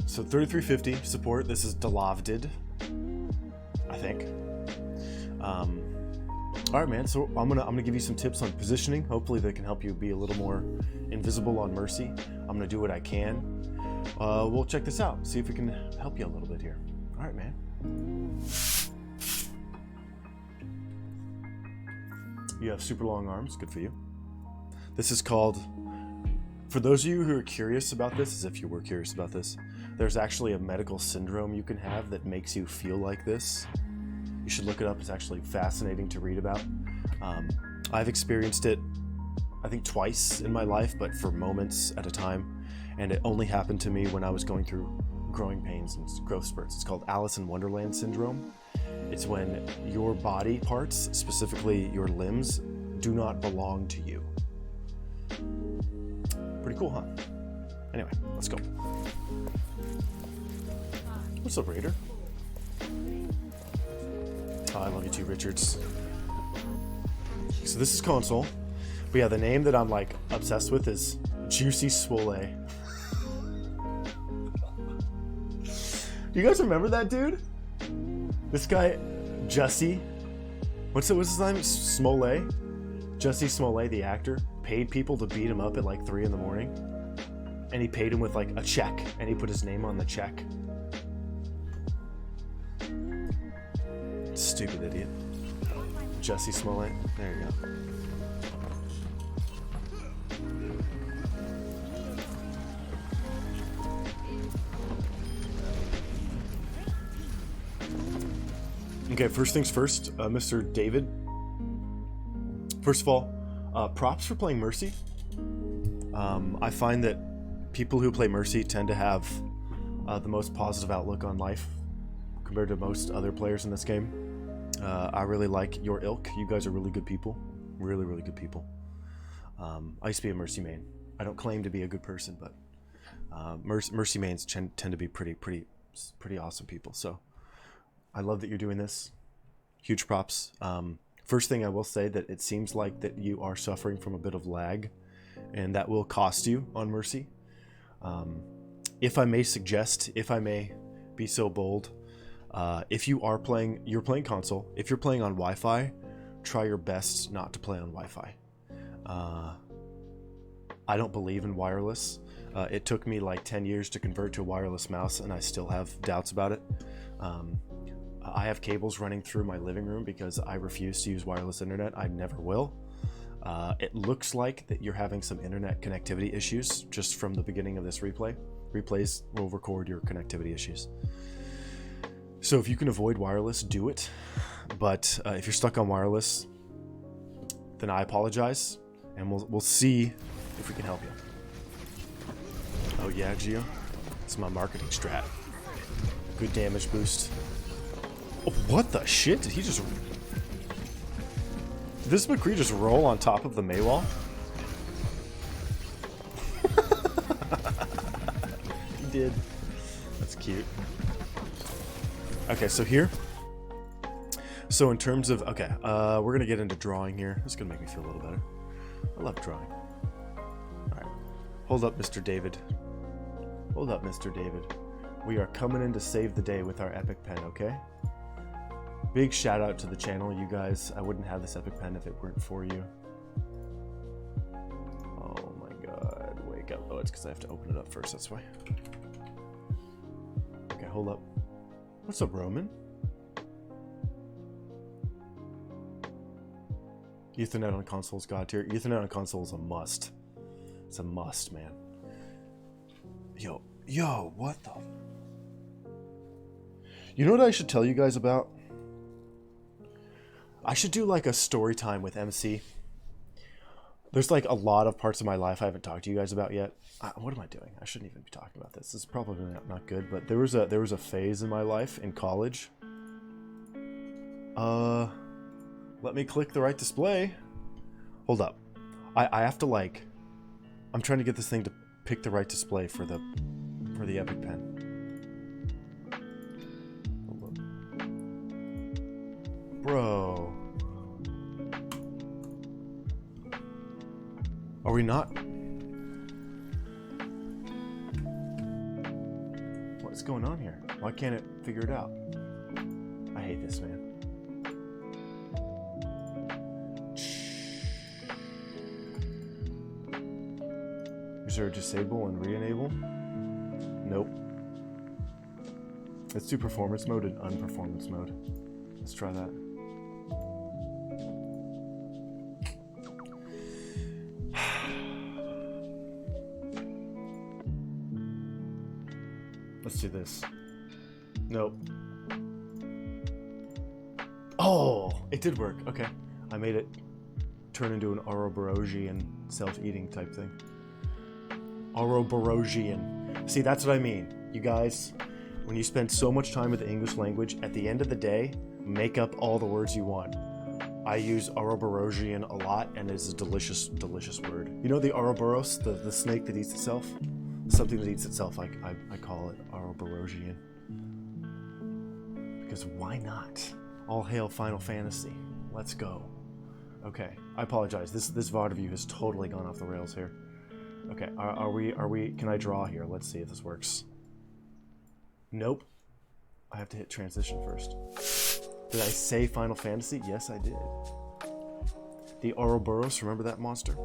So 3350 support. This is Delavdid, I think. All right, man. So I'm gonna give you some tips on positioning. Hopefully they can help you be a little more invisible on Mercy. I'm gonna do what I can. We'll check this out. See if we can help you a little bit here. All right, man. You have super long arms. Good for you. This is called. For those of you who are curious about this, as if you were curious about this, there's actually a medical syndrome you can have that makes you feel like this. You should look it up. It's actually fascinating to read about. I've experienced it, I think, twice in my life, but for moments at a time. And it only happened to me when I was going through growing pains and growth spurts. It's called Alice in Wonderland syndrome. It's when your body parts, specifically your limbs, do not belong to you. Pretty cool, huh? Anyway, let's go. What's up, Raider? Oh, I love you too, Richards. So this is console. But yeah, the name that I'm like obsessed with is Juicy Swole. Do you guys remember that dude? This guy, Jussie. What's his name? Smollett? Jussie Smollett, the actor, paid people to beat him up at like 3 in the morning. And he paid him with like a check. And he put his name on the check. Stupid idiot. Jussie Smollett. There you go. Okay, first things first, Mr. David. First of all, props for playing Mercy. I find that people who play Mercy tend to have the most positive outlook on life compared to most other players in this game. I really like your ilk. You guys are really good people. Really, really good people. I used to be a Mercy main. I don't claim to be a good person, but Mercy mains tend to be pretty awesome people. So I love that you're doing this. Huge props. First thing I will say that it seems like that you are suffering from a bit of lag, and that will cost you on Mercy. If I may suggest, if I may be so bold, if you're playing console. If you're playing on Wi-Fi, try your best not to play on Wi-Fi. I don't believe in wireless. It took me like 10 years to convert to a wireless mouse, and I still have doubts about it. I have cables running through my living room because I refuse to use wireless internet. I never will. It looks like that you're having some internet connectivity issues just from the beginning of this replay. Replays will record your connectivity issues. So if you can avoid wireless, do it. But if you're stuck on wireless, then I apologize, and we'll see if we can help you. Oh yeah, Gio? It's my marketing strat. Good damage boost. Oh, what the shit? Did he just... Did this McCree just roll on top of the Maywall? He did. That's cute. Okay, so here. So in terms of... Okay, we're going to get into drawing here. This is going to make me feel a little better. I love drawing. Alright. Hold up, Mr. David. Hold up, Mr. David. We are coming in to save the day with our epic pen, okay? Big shout out to the channel, you guys. I wouldn't have this epic pen if it weren't for you. Oh my god. Wake up. Oh, it's because I have to open it up first, that's why. Okay, hold up. What's up, Roman? Ethernet on console's god tier. Ethernet on console is a must. It's a must, man. Yo, what the... You know what I should tell you guys about? I should do like a story time with MC. There's like a lot of parts of my life I haven't talked to you guys about yet. What am I doing? I shouldn't even be talking about this. This is probably not good, but there was a phase in my life in college. Let me click the right display. Hold up. I have to like... I'm trying to get this thing to pick the right display for the epic pen. Bro. Are we not? What's going on here? Why can't it figure it out? I hate this, man. Is there a disable and re-enable? Nope. Let's do performance mode and unperformance mode. Let's try that. Let's do this. Nope. Oh, it did work. Okay. I made it turn into an Ouroborosian self-eating type thing. Ouroborosian. See, that's what I mean. You guys, when you spend so much time with the English language, at the end of the day, make up all the words you want. I use Ouroborosian a lot, and it's a delicious, delicious word. You know the Ouroboros, the snake that eats itself? Something that eats itself, I call it Ouroborosian. Because why not? All hail Final Fantasy. Let's go. Okay, I apologize. This VOD view has totally gone off the rails here. Okay, are we, can I draw here? Let's see if this works. Nope. I have to hit transition first. Did I say Final Fantasy? Yes, I did. The Ouroboros, remember that monster?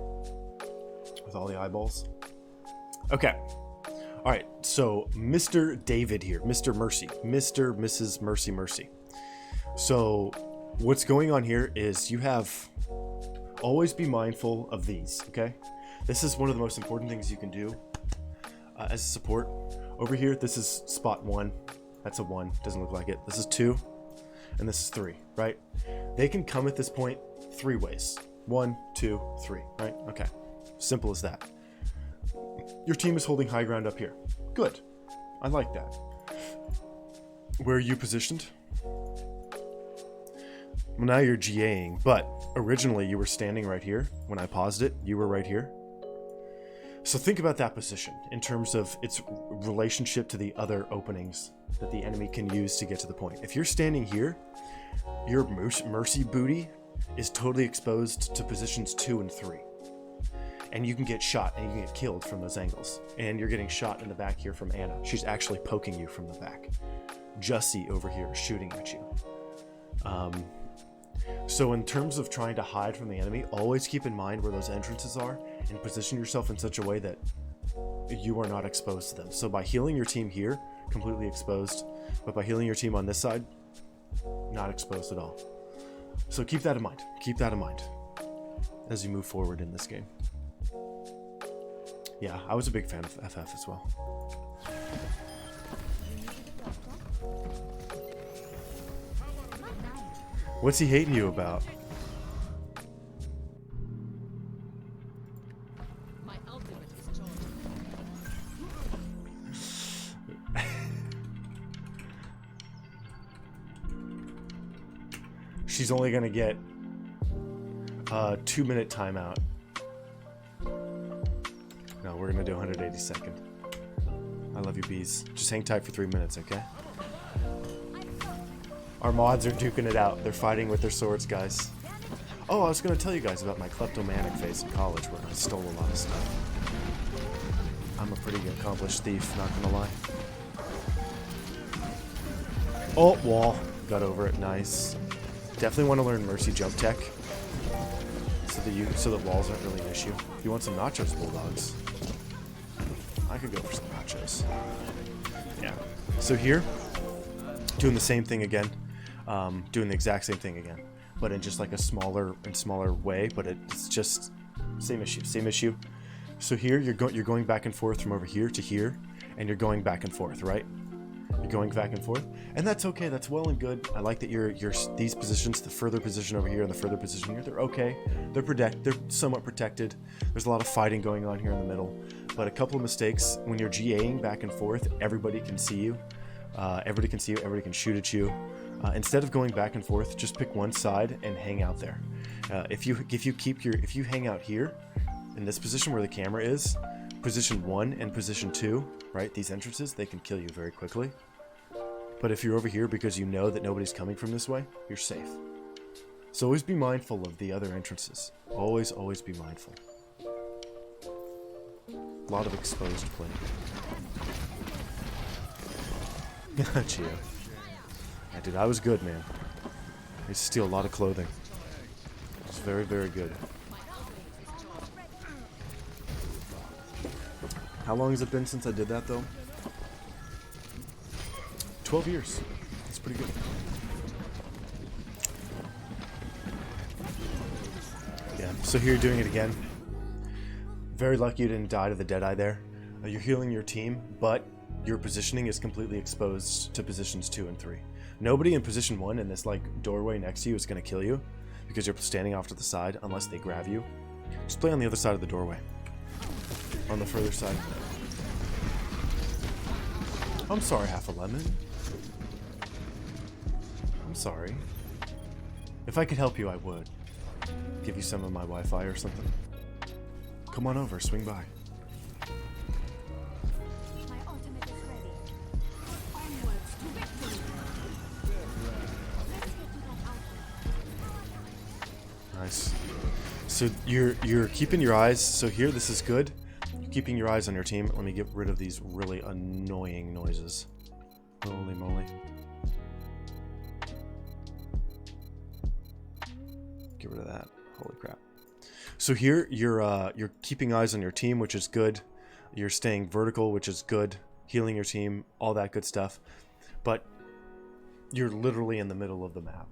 With all the eyeballs? Okay. Alright, so Mr. David here. Mr. Mercy. Mrs. Mercy. So, what's going on here is you have... Always be mindful of these, okay? This is one of the most important things you can do as a support. Over here, this is spot 1. That's a 1. Doesn't look like it. This is 2. And this is 3, right? They can come at this point 3 ways. 1, 2, 3, right? Okay. Simple as that. Your team is holding high ground up here. Good. I like that. Where are you positioned? Well, now you're GAing, but originally you were standing right here. When I paused it, you were right here. So think about that position in terms of its relationship to the other openings that the enemy can use to get to the point. If you're standing here, your Mercy booty is totally exposed to positions 2 and 3. And you can get shot and you can get killed from those angles. And you're getting shot in the back here from Anna. She's actually poking you from the back. Jussie over here is shooting at you. So in terms of trying to hide from the enemy, always keep in mind where those entrances are and position yourself in such a way that you are not exposed to them. So by healing your team here, completely exposed, but by healing your team on this side, not exposed at all. So keep that in mind. Keep that in mind as you move forward in this game. Yeah, I was a big fan of FF as well. What's he hating you about? My ultimate is She's only gonna get a 2-minute timeout. No, we're gonna do 182nd. I love you, bees. Just hang tight for 3 minutes, okay? Our mods are duking it out. They're fighting with their swords, guys. Oh, I was going to tell you guys about my kleptomanic phase in college where I stole a lot of stuff. I'm a pretty accomplished thief, not going to lie. Oh, wall. Got over it. Nice. Definitely want to learn Mercy jump tech so that walls aren't really an issue. If you want some nachos, bulldogs, I could go for some nachos. Yeah. So here, doing the same thing again. Doing the exact same thing again, but in just like a smaller way, but it's just same issue. So here you're going back and forth from over here to here, and you're going back and forth, right? You're going back and forth, and that's okay. That's well and good. I like that you're these positions, the further position over here and the further position here, they're okay. They're somewhat protected. There's a lot of fighting going on here in the middle, but a couple of mistakes when you're GAing back and forth. Everybody can see you. Everybody can see you. Everybody can shoot at you. Instead of going back and forth, just pick one side and hang out there. If you hang out here in this position where the camera is, position 1 and position 2, right? These entrances, they can kill you very quickly. But if you're over here because you know that nobody's coming from this way, you're safe. So always be mindful of the other entrances. Always be mindful. A lot of exposed play. Geo. Yeah, dude, I was good, man. I used to steal a lot of clothing. It was very, very good. How long has it been since I did that, though? 12 years. That's pretty good. Yeah, so here you're doing it again. Very lucky you didn't die to the Deadeye there. You're healing your team, but your positioning is completely exposed to positions 2 and 3. Nobody in position 1 in this like doorway next to you is going to kill you because you're standing off to the side unless they grab you. Just play on the other side of the doorway. On the further side. I'm sorry, half a lemon. I'm sorry. If I could help you, I would. Give you some of my Wi-Fi or something. Come on over, swing by. My ultimate is ready. Onwards to victory. Let's get to that outfit. Nice. So you're keeping your eyes. So here, this is good. You're keeping your eyes on your team. Let me get rid of these really annoying noises. Holy moly. Get rid of that. Holy crap. So here you're keeping eyes on your team, which is good. You're staying vertical, which is good. Healing your team, all that good stuff. But you're literally in the middle of the map.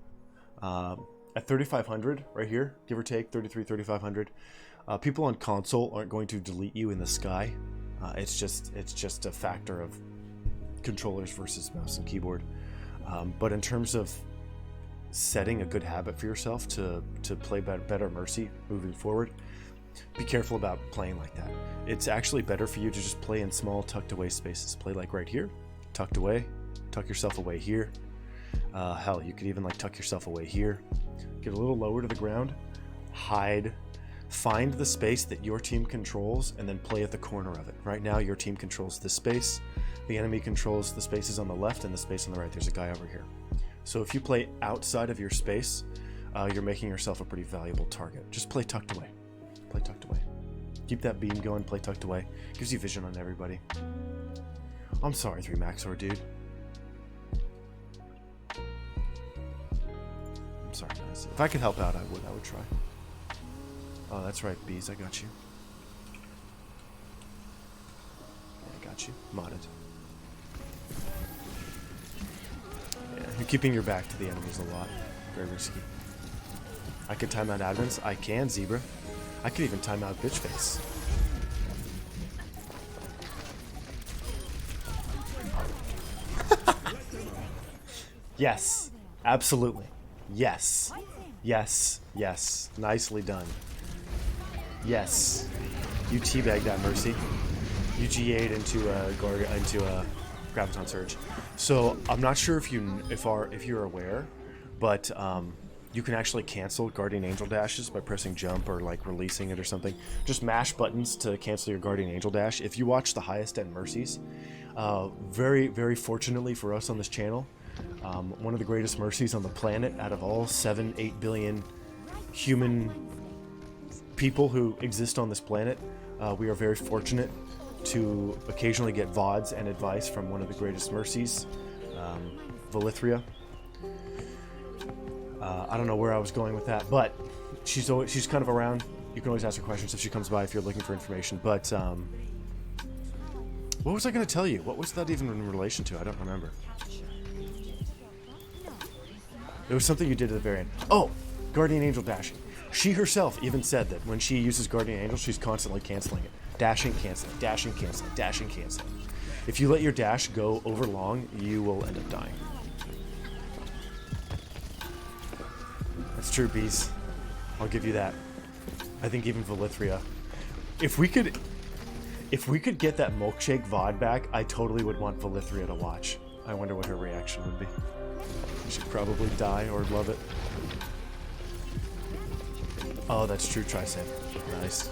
At 3,500 right here, give or take 3,500. People on console aren't going to delete you in the sky. It's just a factor of controllers versus mouse and keyboard. But in terms of setting a good habit for yourself to play better Mercy moving forward, be careful about playing like that. It's actually better for you to just play in small tucked away spaces. Play like right here, tucked away, tuck yourself away here. Hell, you could even like tuck yourself away here. Get a little lower to the ground, hide, find the space that your team controls, and then play at the corner of it. Right now, your team controls this space. The enemy controls the spaces on the left and the space on the right. There's a guy over here. So if you play outside of your space, you're making yourself a pretty valuable target. Just play tucked away. Play tucked away. Keep that beam going, play tucked away. Gives you vision on everybody. I'm sorry, 3 Maxor, dude. I'm sorry, guys. If I could help out, I would try. Oh, that's right, bees, I got you. Yeah, I got you. Modded. Yeah, you're keeping your back to the enemies a lot. Very risky. I could time out admins. I can, Zebra. I could even time out bitch face. Yes, absolutely. Yes. Yes. Yes. Nicely done. Yes. You teabagged that Mercy. You GA'd into a Graviton Surge. So I'm not sure if you're aware, but you can actually cancel Guardian Angel dashes by pressing jump or like releasing it or something. Just mash buttons to cancel your Guardian Angel dash. If you watch the highest end Mercies, very, very fortunately for us on this channel, one of the greatest Mercies on the planet out of all 7-8 billion human people who exist on this planet, we are very fortunate to occasionally get VODs and advice from one of the greatest Mercies, Valithria. I don't know where I was going with that, but she's kind of around. You can always ask her questions if she comes by if you're looking for information. But what was I going to tell you? What was that even in relation to? I don't remember. It was something you did at the very end. Oh, Guardian Angel dashing. She herself even said that when she uses Guardian Angel, she's constantly canceling it. Dashing, canceling, dashing, canceling, dashing, canceling. If you let your dash go over long, you will end up dying. That's true, Bees. I'll give you that. I think even Valithria. If we could get that milkshake VOD back, I totally would want Valithria to watch. I wonder what her reaction would be. She'd probably die or love it. Oh, that's true, Trisam. Nice.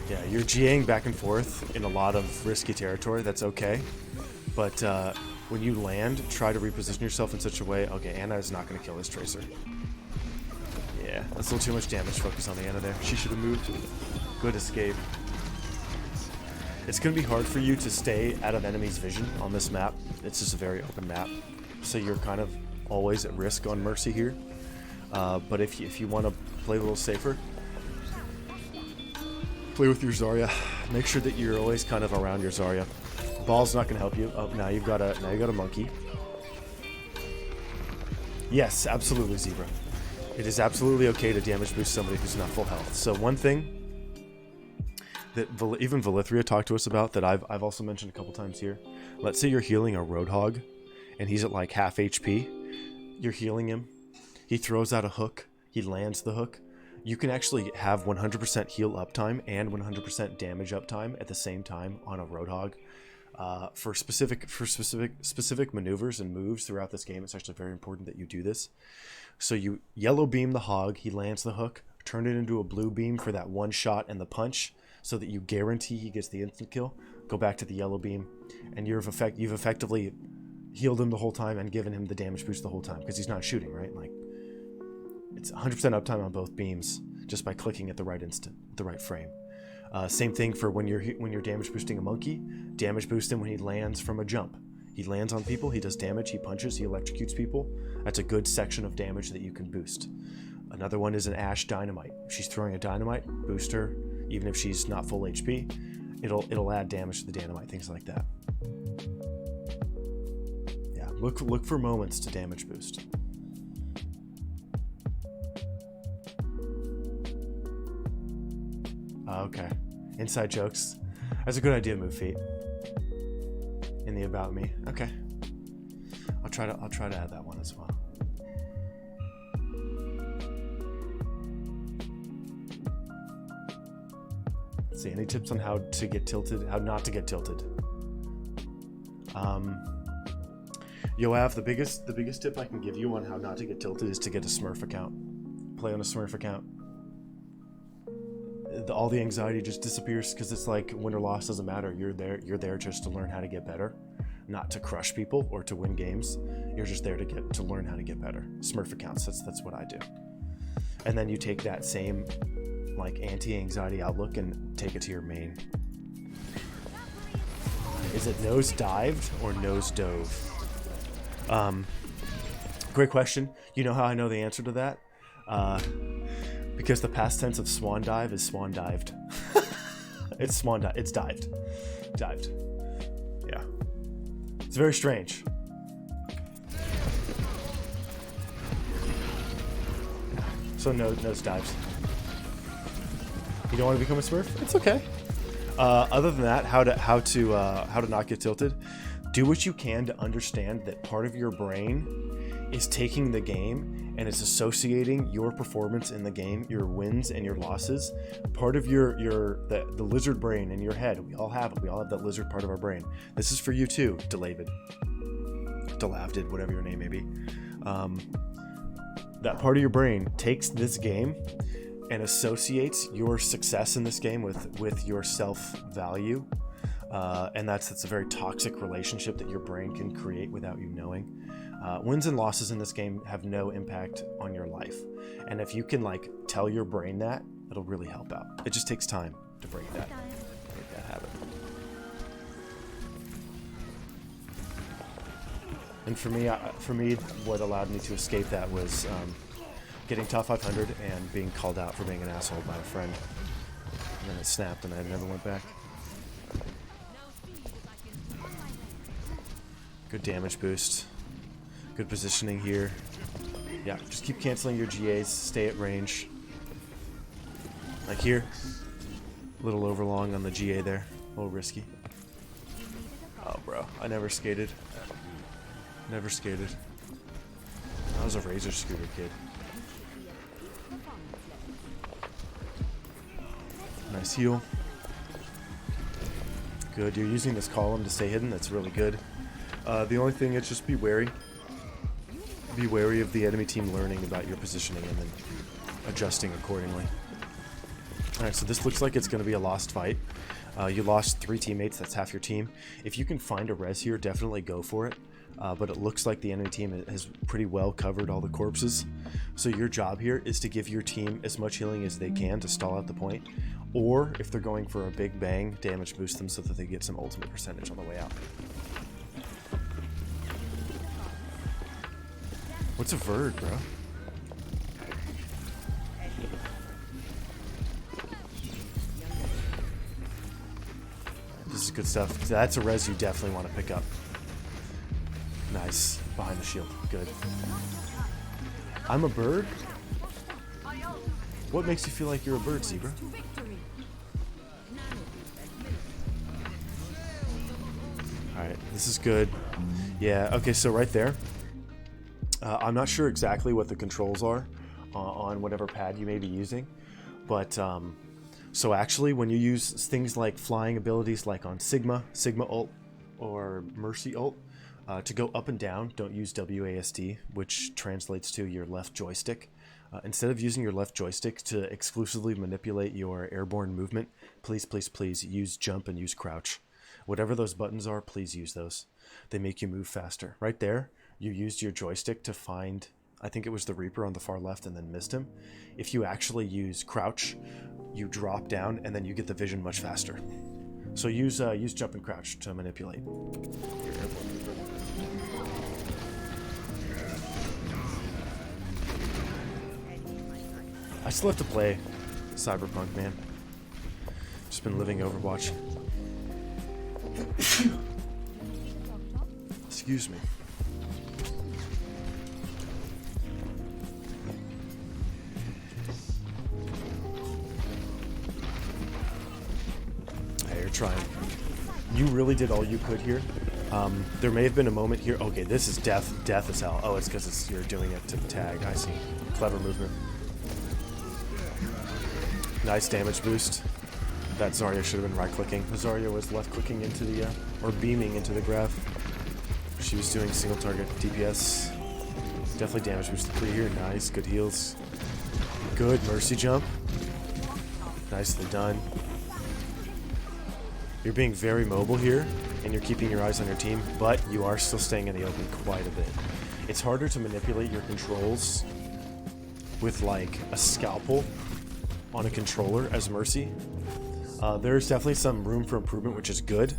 Yeah, you're GAing back and forth in a lot of risky territory. That's okay. But when you land, try to reposition yourself in such a way. Okay, Anna is not going to kill this Tracer. Yeah, that's a little too much damage focus on the Ana there. She should have moved. Good escape. It's going to be hard for you to stay out of enemies' vision on this map. It's just a very open map. So you're kind of always at risk on Mercy here. But if you want to play a little safer, play with your Zarya. Make sure that you're always kind of around your Zarya. Ball's not going to help you. Oh, now you've got a monkey. Yes, absolutely, Zebra. It is absolutely okay to damage boost somebody who's not full health. So one thing that even Valithria talked to us about that I've also mentioned a couple times here. Let's say you're healing a Roadhog and he's at like half HP. You're healing him. He throws out a hook. He lands the hook. You can actually have 100% heal uptime and 100% damage uptime at the same time on a Roadhog. For specific maneuvers and moves throughout this game, it's actually very important that you do this. So you yellow beam the hog, he lands the hook, turn it into a blue beam for that one shot and the punch, so that you guarantee he gets the instant kill. Go back to the yellow beam, and you've effectively healed him the whole time and given him the damage boost the whole time because he's not shooting, right? Like, it's 100% uptime on both beams just by clicking at the right instant, the right frame. Same thing for when you're damage boosting a monkey. Damage boost him when he lands from a jump. He lands on people, he does damage, he punches, he electrocutes people. That's a good section of damage that you can boost. Another one is an Ashe dynamite. If she's throwing a dynamite, boost her, even if she's not full HP. It'll add damage to the dynamite, things like that. Yeah, look for moments to damage boost. Okay. Inside jokes. That's a good idea, Move Feet. In the About Me. Okay. I'll try to add that one as well. Let's see, any tips on how to get tilted? How not to get tilted? Yoav, the biggest tip I can give you on how not to get tilted is to get a Smurf account. Play on a Smurf account. All the anxiety just disappears because it's like win or loss doesn't matter. You're there just to learn how to get better, not to crush people or to win games. You're just there to learn how to get better. Smurf accounts, that's what I do. And then you take that same like anti-anxiety outlook and take it to your main. Is it nose dived or nose dove? Great question. You know how I know the answer to that? Because the past tense of swan dive is swan dived. It's swan dive. It's dived. Dived. Yeah. It's very strange. Yeah. So nose dives. You don't want to become a Smurf? It's okay. Other than that, how to not get tilted. Do what you can to understand that part of your brain is taking the game and it's associating your performance in the game, your wins and your losses. Part of the lizard brain in your head. We all have it. We all have that lizard part of our brain. This is for you too, Delavid. Delavdid, whatever your name may be. That part of your brain takes this game and associates your success in this game with your self-value. And that's a very toxic relationship that your brain can create without you knowing. Wins and losses in this game have no impact on your life. And if you can like tell your brain that, it'll really help out. It just takes time to break that habit. And for me, what allowed me to escape that was getting top 500 and being called out for being an asshole by a friend. And then it snapped and I never went back. Good damage boost. Good positioning here. Yeah, just keep canceling your GAs. Stay at range. Like here. A little overlong on the GA there. A little risky. Oh, bro. I never skated. Never skated. I was a Razor Scooter kid. Nice heal. Good. You're using this column to stay hidden. That's really good. The only thing is just be wary. Be wary of the enemy team learning about your positioning and then adjusting accordingly. Alright, so this looks like it's going to be a lost fight. You lost 3 teammates, that's half your team. If you can find a res here, definitely go for it. but it looks like the enemy team has pretty well covered all the corpses. So your job here is to give your team as much healing as they can to stall out the point, or if they're going for a big bang, damage boost them so that they get some ultimate percentage on the way out. What's a verd, bro? This is good stuff. That's a res you definitely want to pick up. Nice. Behind the shield. Good. I'm a bird? What makes you feel like you're a bird, Zebra? Alright, this is good. Yeah, okay, so right there. I'm not sure exactly what the controls are on whatever pad you may be using, but so actually when you use things like flying abilities like on Sigma ult, or Mercy ult, to go up and down, don't use WASD, which translates to your left joystick. Instead of using your left joystick to exclusively manipulate your airborne movement, please, please, please use jump and use crouch. Whatever those buttons are, please use those. They make you move faster. Right there, you used your joystick to find, I think it was the Reaper on the far left, and then missed him. If you actually use crouch, you drop down and then you get the vision much faster. So use jump and crouch to manipulate your airborne movement. I still have to play Cyberpunk, man. Just been living Overwatch. Excuse me. Hey, you're trying. You really did all you could here. There may have been a moment here. Okay, this is death as hell. Oh, it's because you're doing it to tag. I see. Clever movement. Nice damage boost. That Zarya should have been right-clicking. Zarya was left-clicking into the, or beaming into the graph. She was doing single target DPS. Definitely damage boosted 3 here. Nice, good heals. Good mercy jump. Nicely done. You're being very mobile here, and you're keeping your eyes on your team, but you are still staying in the open quite a bit. It's harder to manipulate your controls with, like, a scalpel on a controller as Mercy. There's definitely some room for improvement, which is good,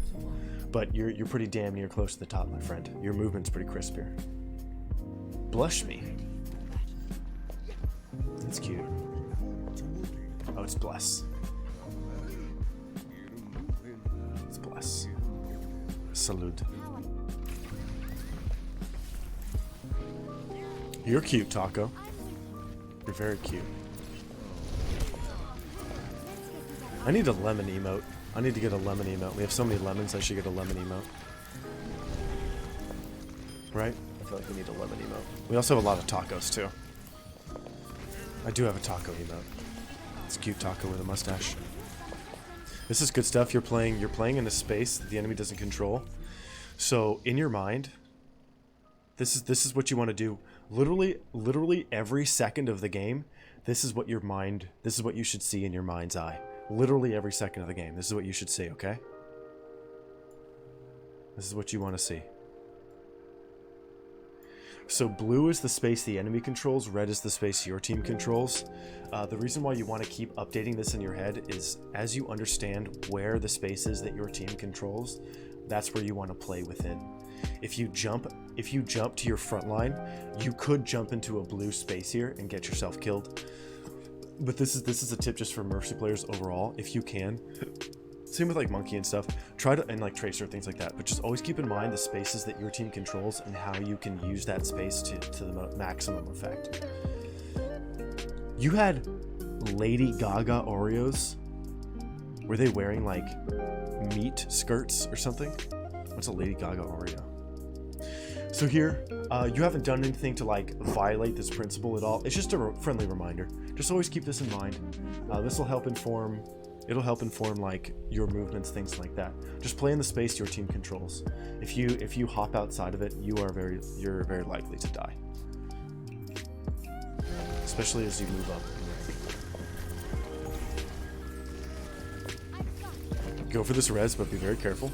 but you're pretty damn near close to the top, my friend. Your movement's pretty crisp here. Blush me. That's cute. Oh, it's bless. It's bless. Salute. You're cute, Taco. You're very cute. I need a lemon emote. I need to get a lemon emote. We have so many lemons, I should get a lemon emote. Right? I feel like we need a lemon emote. We also have a lot of tacos, too. I do have a taco emote. It's a cute taco with a mustache. This is good stuff. You're playing in a space that the enemy doesn't control. So, in your mind, this is what you want to do. Literally every second of the game, this is what you should see in your mind's eye. Literally every second of the game. This is what you should see, okay? This is what you want to see. So blue is the space the enemy controls, red is the space your team controls. The reason why you want to keep updating this in your head is as you understand where the space is that your team controls, that's where you want to play within. If you jump to your front line, you could jump into a blue space here and get yourself killed. But this is a tip just for Mercy players overall. If you can, same with like Monkey and stuff, and like Tracer, things like that, but just always keep in mind the spaces that your team controls and how you can use that space to the maximum effect. You had Lady Gaga Oreos. Were they wearing like meat skirts or something? What's a Lady Gaga Oreo? So here, you haven't done anything to like violate this principle at all. It's just a friendly reminder. Just always keep this in mind. This will help inform. It'll help inform like your movements, things like that. Just play in the space your team controls. If you hop outside of it, you're very likely to die. Especially as you move up. Go for this res, but be very careful.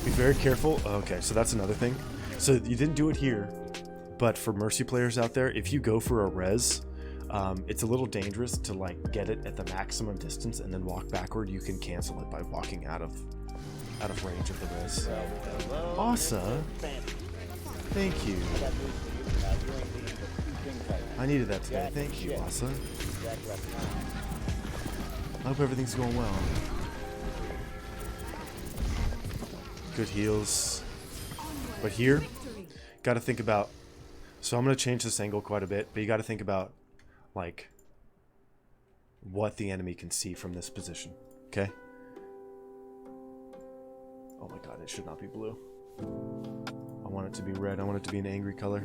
Be very careful. Okay, so that's another thing. So you didn't do it here, but for Mercy players out there, if you go for a res, it's a little dangerous to like get it at the maximum distance and then walk backward. You can cancel it by walking out of range of the res. Awesome. Thank you. I needed that today. Thank you, Asa. I hope everything's going well. Good heals. But here, got to think about... So I'm going to change this angle quite a bit, but you got to think about, like, what the enemy can see from this position. Okay? Oh my god, it should not be blue. I want it to be red. I want it to be an angry color.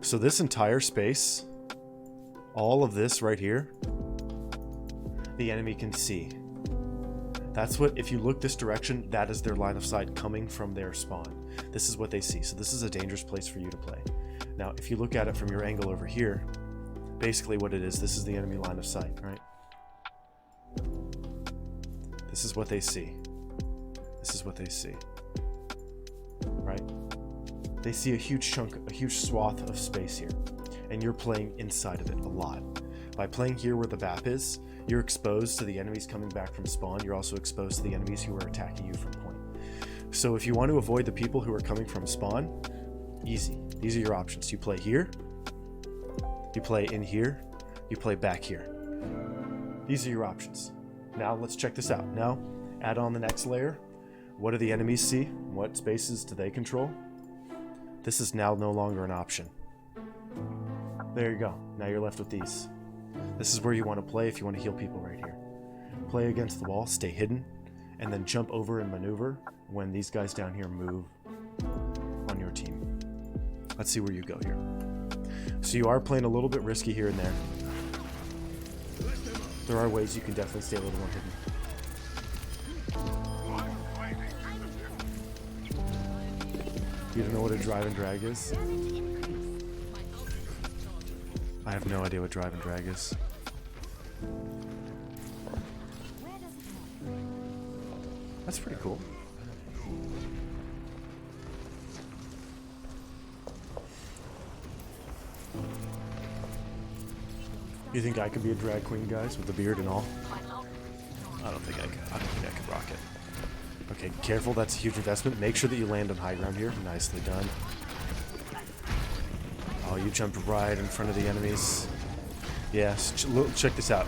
So this entire space, all of this right here, the enemy can see. That's what, if you look this direction, that is their line of sight coming from their spawn. This is what they see. So this is a dangerous place for you to play. Now, if you look at it from your angle over here, basically what it is, this is the enemy line of sight, right? This is what they see. This is what they see. Right? They see a huge chunk, a huge swath of space here. And you're playing inside of it a lot. By playing here where the BAP is, you're exposed to the enemies coming back from spawn. You're also exposed to the enemies who are attacking you from point. So if you want to avoid the people who are coming from spawn, easy. These are your options. You play here, you play in here, you play back here. These are your options. Now let's check this out. Now add on the next layer. What do the enemies see? What spaces do they control? This is now no longer an option. There you go. Now you're left with these. This is where you want to play if you want to heal people right here. Play against the wall, stay hidden, and then jump over and maneuver when these guys down here move on your team. Let's see where you go here. So you are playing a little bit risky here and there. There are ways you can definitely stay a little more hidden. You don't know what a drive and drag is? I have no idea what drive and drag is. That's pretty cool. You think I could be a drag queen, guys, with the beard and all? I don't think I could. I don't think I could rock it. Okay, careful. That's a huge investment. Make sure that you land on high ground here. Nicely done. Oh, you jumped right in front of the enemies. Yes, check this out.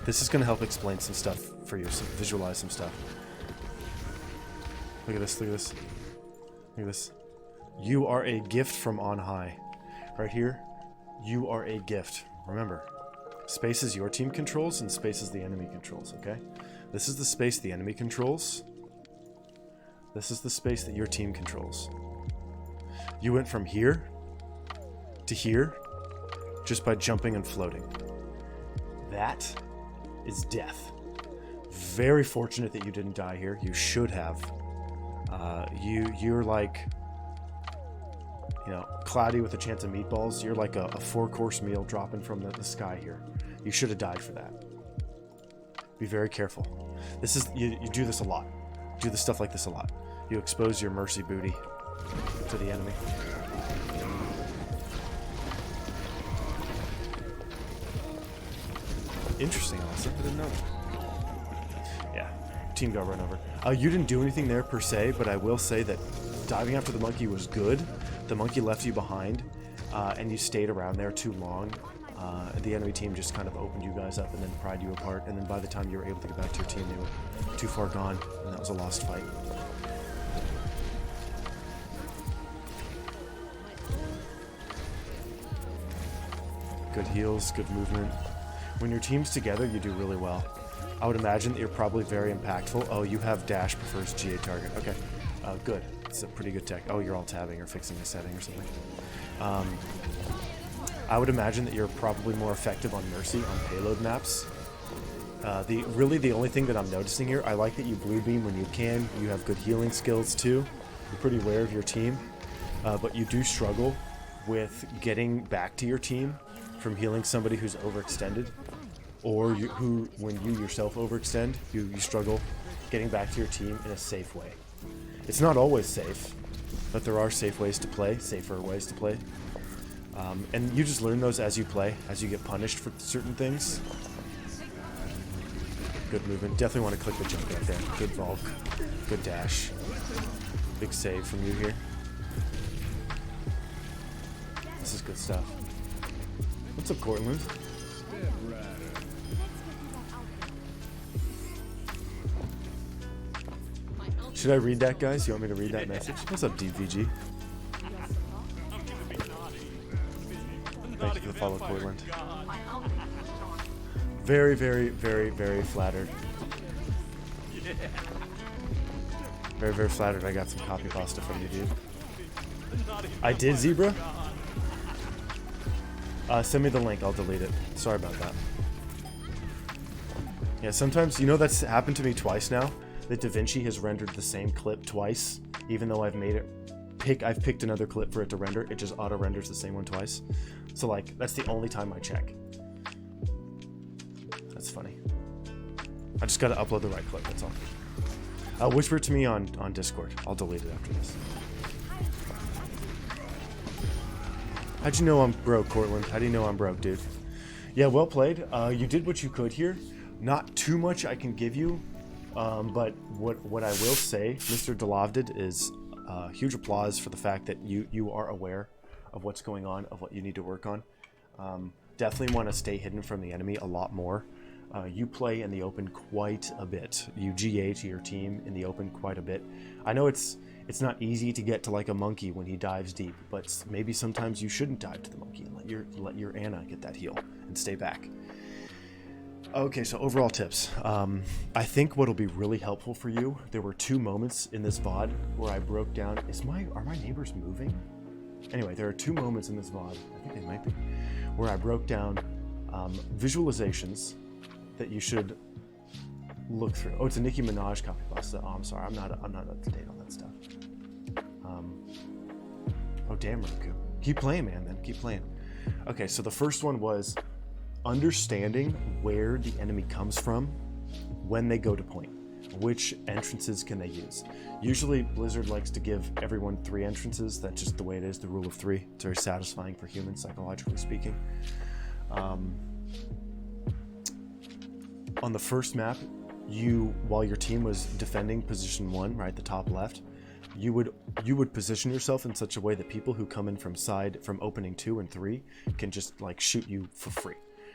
This is going to help explain some stuff for you, so visualize some stuff. Look at this, look at this. Look at this. You are a gift from on high. Right here, you are a gift. Remember, space is your team controls and space is the enemy controls, okay? This is the space the enemy controls. This is the space that your team controls. You went from here to here just by jumping and floating. That is death. Very fortunate that you didn't die here. You should have. You're like, you know, Cloudy with a chance of meatballs. You're like a 4-course meal dropping from the sky here. You should have died for that. Be very careful. This is you do this a lot. Do the stuff like this a lot. You expose your mercy booty to the enemy. Interesting, Austin. I didn't know that. Yeah, team got run over. You didn't do anything there per se, but I will say that diving after the monkey was good. The monkey left you behind, and you stayed around there too long. The enemy team just kind of opened you guys up and then pried you apart, and then by the time you were able to get back to your team, they were too far gone, and that was a lost fight. Good heals, good movement. When your team's together, you do really well. I would imagine that you're probably very impactful. Oh, you have dash prefers GA target. Okay, good. It's a pretty good tech. Oh, you're all tabbing or fixing a setting or something. I would imagine that you're probably more effective on Mercy on payload maps. Really the only thing that I'm noticing here, I like that you blue beam when you can. You have good healing skills too. You're pretty aware of your team, but you do struggle with getting back to your team from healing somebody who's overextended, or when you yourself overextend, you struggle getting back to your team in a safe way. It's not always safe, but there are safe ways to play, safer ways to play. And you just learn those as you play, as you get punished for certain things. Good movement. Definitely want to click the jump right there. Good Valk. Good dash. Big save from you here. This is good stuff. What's up, Cortland? Should I read that, guys? You want me to read that message? What's up, DVG? Thank you for the follow, Cortland. Very, very, very, very flattered. Very, very flattered I got some copy pasta from you, dude. I did, Zebra? Send me the link, I'll delete it. Sorry about that. Yeah, sometimes, you know, that's happened to me twice now, that DaVinci has rendered the same clip twice, even though I've made it I've picked another clip for it to render, it just auto renders the same one twice. So like, that's the only time I check. That's funny. I just gotta upload the right clip, that's all. Whisper to me on Discord. I'll delete it after this. How'd you know I'm broke, Cortland? How do you know I'm broke, dude? Yeah, well played. You did what you could here. Not too much I can give you, but what I will say, Mr. Delavdid, is huge applause for the fact that you are aware of what's going on, of what you need to work on. Definitely want to stay hidden from the enemy a lot more. You play in the open quite a bit. You GA to your team in the open quite a bit. I know it's not easy to get to like a monkey when he dives deep, but maybe sometimes you shouldn't dive to the monkey and let your Anna get that heal and stay back. Okay, so overall tips. I think what'll be really helpful for you, there were 2 moments in this VOD where I broke down, are my neighbors moving? Anyway, there are 2 moments in this VOD, I think they might be, where I broke down visualizations that you should look through. Oh, it's a Nicki Minaj copy pasta. Oh, I'm sorry, I'm not up to date on that stuff. Oh damn, Roku. Keep playing, man, then keep playing. Okay, so the first one was understanding where the enemy comes from when they go to point. Which entrances can they use? Usually Blizzard likes to give everyone 3 entrances. That's just the way it is, the rule of 3. It's very satisfying for humans, psychologically speaking. On the first map, while your team was defending position 1, right, the top left, you would position yourself in such a way that people who come in from opening 2 and 3 can just like shoot you for free.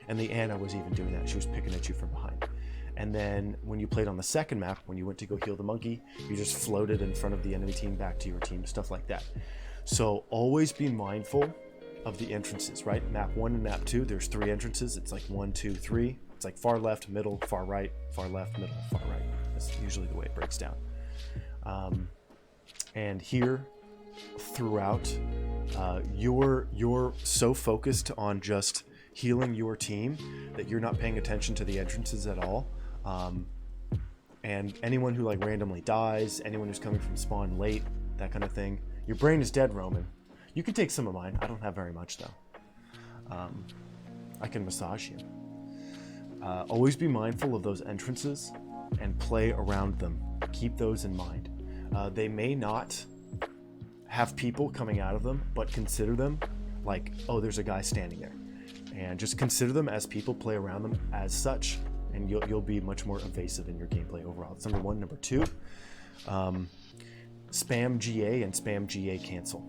And the Anna was even doing that. She was picking at you from behind. And then when you played on the second map, when you went to go heal the monkey, you just floated in front of the enemy team back to your team, stuff like that. So always be mindful of the entrances, right? Map 1 and map 2, there's 3 entrances. It's like 1, 2, 3. It's like far left, middle, far right, far left, middle, far right. That's usually the way it breaks down. And here, throughout, you're so focused on just healing your team that you're not paying attention to the entrances at all. And anyone who like randomly dies, anyone who's coming from spawn late, that kind of thing, your brain is dead, Roman. You can take some of mine. I don't have very much though. I can massage you. Always be mindful of those entrances and play around them. Keep those in mind. They may not have people coming out of them, but consider them like, oh, there's a guy standing there. And just consider them as people, play around them as such, and you'll be much more evasive in your gameplay overall. That's number 1. Number 2, spam GA and spam GA cancel.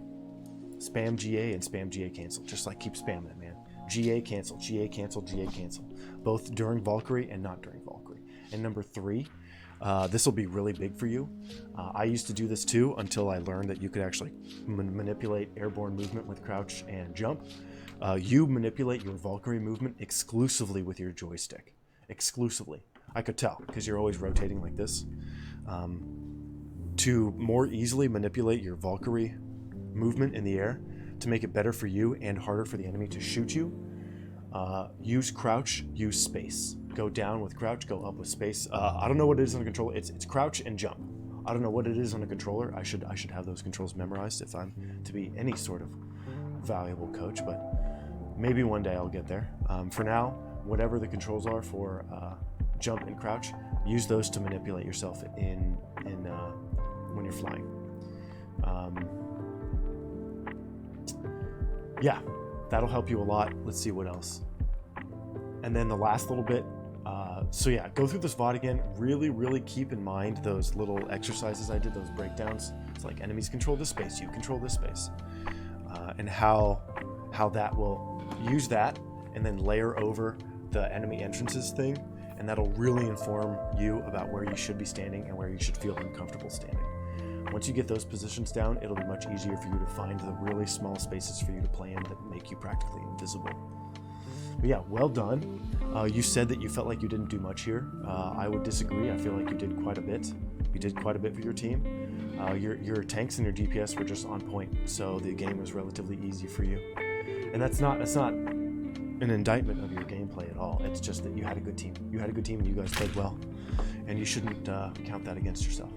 Spam GA and spam GA cancel. Just like keep spamming it, man. GA cancel, GA cancel, GA cancel. Both during Valkyrie and not during Valkyrie. And number 3, this will be really big for you. I used to do this too until I learned that you could actually manipulate airborne movement with crouch and jump. You manipulate your Valkyrie movement exclusively with your joystick. Exclusively. I could tell, because you're always rotating like this. To more easily manipulate your Valkyrie movement in the air, to make it better for you and harder for the enemy to shoot you, use crouch, use space. Go down with crouch, go up with space. I don't know what it is on a controller. It's crouch and jump. I don't know what it is on a controller. I should have those controls memorized if I'm to be any sort of valuable coach, but maybe one day I'll get there. For now, whatever the controls are for jump, and crouch. Use those to manipulate yourself in when you're flying. Yeah, that'll help you a lot. Let's see what else. And then the last little bit. So yeah, go through this VOD again. Really keep in mind those little exercises I did, those breakdowns. It's like enemies control this space, you control this space, and how that will use that and then layer over the enemy entrances thing, and that'll really inform you about where you should be standing and where you should feel uncomfortable standing. Once you get those positions down, it'll be much easier for you to find the really small spaces for you to play in that make you practically invisible. But yeah, well done. You said that you felt like you didn't do much here. I would disagree. I feel like you did quite a bit. You did quite a bit for your team. Your tanks and your DPS were just on point, so the game was relatively easy for you. And that's not an indictment of your gameplay at all. It's just that you had a good team. You had a good team and you guys played well. And you shouldn't count that against yourself.